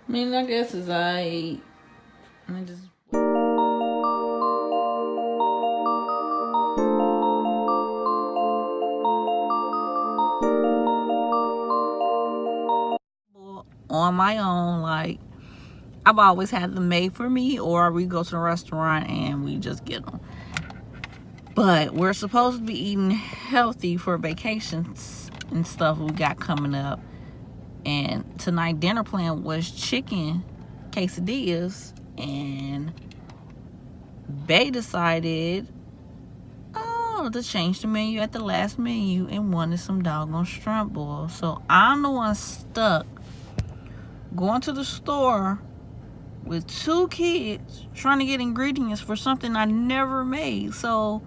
I mean, I guess it's I just. On my own, like I've always had them made for me, or we go to the restaurant and we just get them. But we're supposed to be eating healthy for vacations and stuff we got coming up. And tonight dinner plan was chicken quesadillas, and Bay decided to change the menu at the last menu and wanted some doggone shrimp balls. So I'm the one stuck going to the store with 2 kids trying to get ingredients for something I never made. So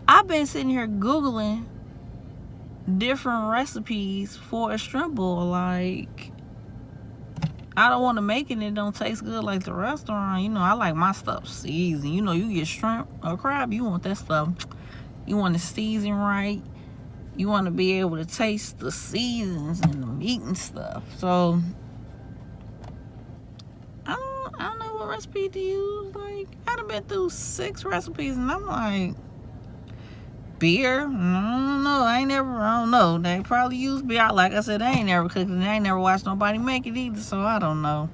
I've been sitting here Googling different recipes for a shrimp ball. Like, I don't want to make it and it don't taste good like the restaurant. You know, I like my stuff seasoned. You know, you get shrimp or crab, you want that stuff. You want to season right. You want to be able to taste the seasons and the meat and stuff. So I don't know what recipe to use. Like, I've been through 6 recipes and I'm like, beer? I don't know. I don't know. They probably use beer. Like I said, I ain't never cooked it. I ain't never watched nobody make it either, so I don't know.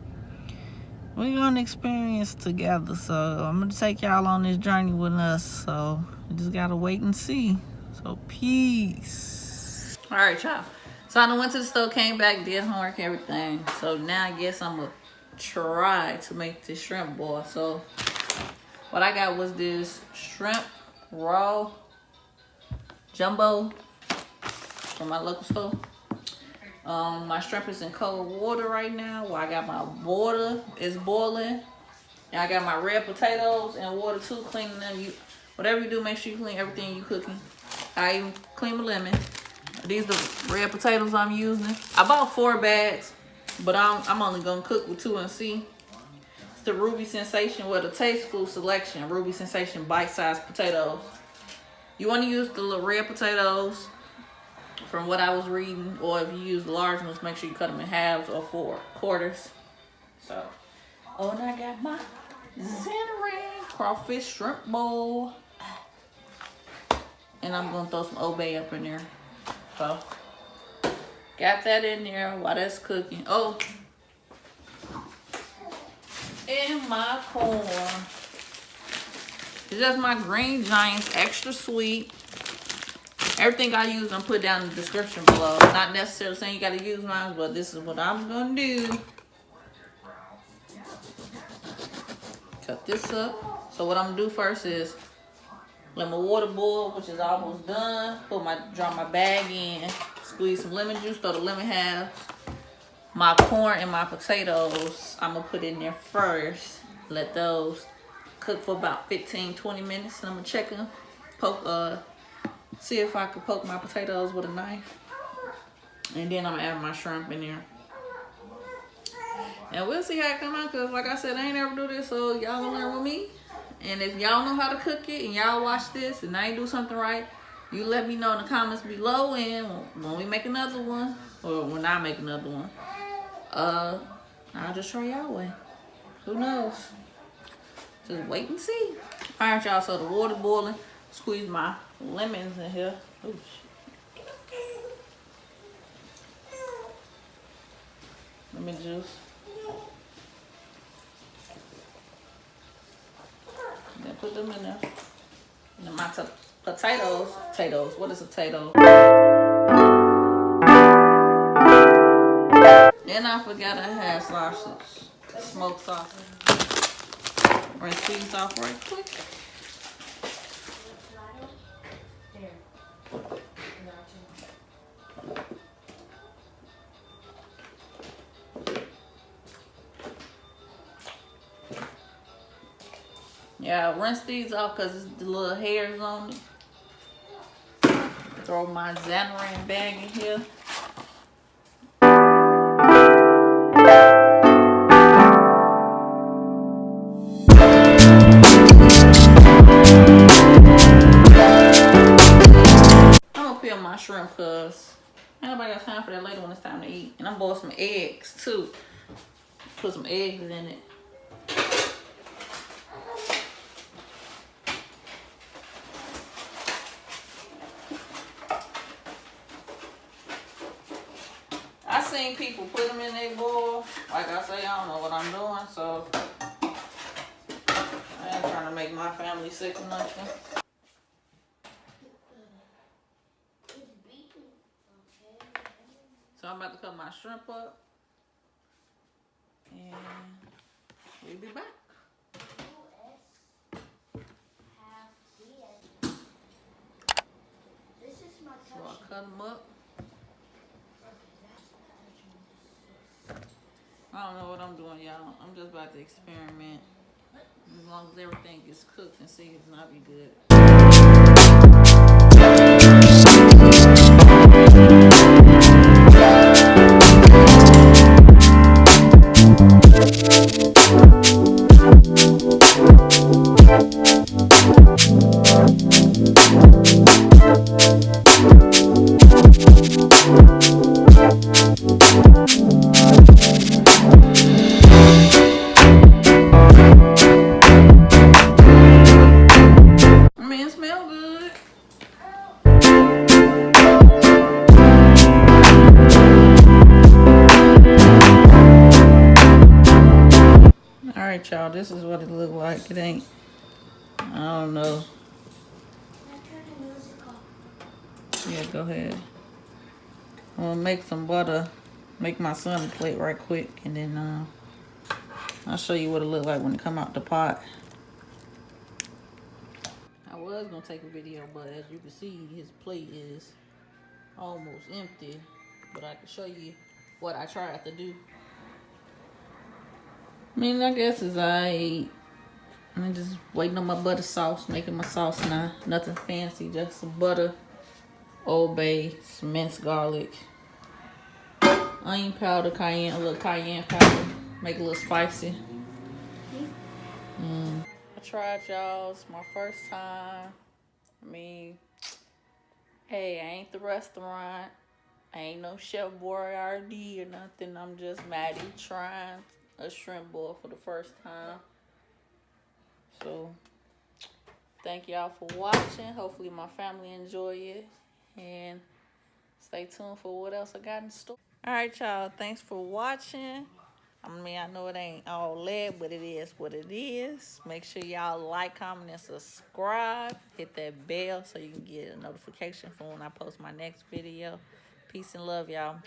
We're gonna experience together, so I'm gonna take y'all on this journey with us. So we just gotta wait and see. So peace. All right, y'all. So I done went to the store, came back, did homework, everything. So now I guess I'm gonna try to make this shrimp ball. So what I got was this shrimp raw jumbo from my local store. My shrimp is in cold water right now. Well, I got my water is boiling, and I got my red potatoes in water too, cleaning them. Whatever you do, make sure you clean everything you cooking. I even clean my lemon. These are the red potatoes I'm using. I bought 4 bags, but I'm only gonna cook with 2 and see. It's the Ruby Sensation with a Tasteful Selection Ruby Sensation bite-sized potatoes. You want to use the little red potatoes from what I was reading, or if you use the large ones, make sure you cut them in halves or 4/4. So, and I got my Zatarain crawfish shrimp bowl, and I'm gonna throw some Old Bay up in there. So, got that in there while that's cooking. Oh, and my corn. It's just my Green Giants, extra sweet. Everything I use, I'm put down in the description below. Not necessarily saying you gotta use mine, but this is what I'm gonna do. Cut this up. So what I'm gonna do first is let my water boil, which is almost done. Drop my bag in, squeeze some lemon juice, throw the lemon halves. My corn and my potatoes, I'm gonna put in there first. Let those cook for about 15-20 minutes, and I'm gonna check them. See if I could poke my potatoes with a knife, and then I'm gonna add my shrimp in there, and we'll see how it come out. Cause like I said, I ain't never do this, so y'all gonna learn with me. And if y'all know how to cook it and y'all watch this and I ain't do something right, you let me know in the comments below, and when we make another one, or when I make another one, I'll just try y'all way. Who knows? Just wait and see. All right, y'all. So the water boiling. Squeeze my lemons in here. Ooh, lemon juice. Then put them in there. And then my potatoes. What is a potato? Then I forgot I had sausage. Smoked sausage. Rinse these off right quick. Yeah, rinse these off because the little hairs on it. Throw my Zatarain bag in here. I'm gonna peel my shrimp because ain't nobody got time for that later when it's time to eat. And I'm boiling some eggs too. put some eggs in it. I seen people put them in their bowl. Like I say, I don't know what I'm doing, so I ain't trying to make my family sick or nothing. So I'm about to cut my shrimp up, and we'll be back. So I cut them up. I don't know what I'm doing, y'all. I'm just about to experiment. As long as everything gets cooked and seasoned, I'll be good. Alright, y'all, this is what it look like. It ain't, I don't know. Yeah, go ahead. I'm gonna make some butter, make my son a plate right quick, and then I'll show you what it look like when it come out the pot. I was gonna take a video, but as you can see, his plate is almost empty. But I can show you what I tried to do. I mean, I guess as I'm just waiting on my butter sauce, making my sauce now. Nothing fancy, just some butter, Old Bay, some minced garlic, onion powder, cayenne, a little cayenne powder, make it a little spicy. I tried, y'all. It's my first time. I mean, hey, I ain't the restaurant. I ain't no Chef Boyardee or nothing. I'm just Maddie trying a shrimp boil for the first time. So, thank y'all for watching. Hopefully my family enjoy it. And stay tuned for what else I got in store. Alright, y'all. Thanks for watching. I mean, I know it ain't all lead, but it is what it is. Make sure y'all like, comment, and subscribe. Hit that bell so you can get a notification for when I post my next video. Peace and love, y'all.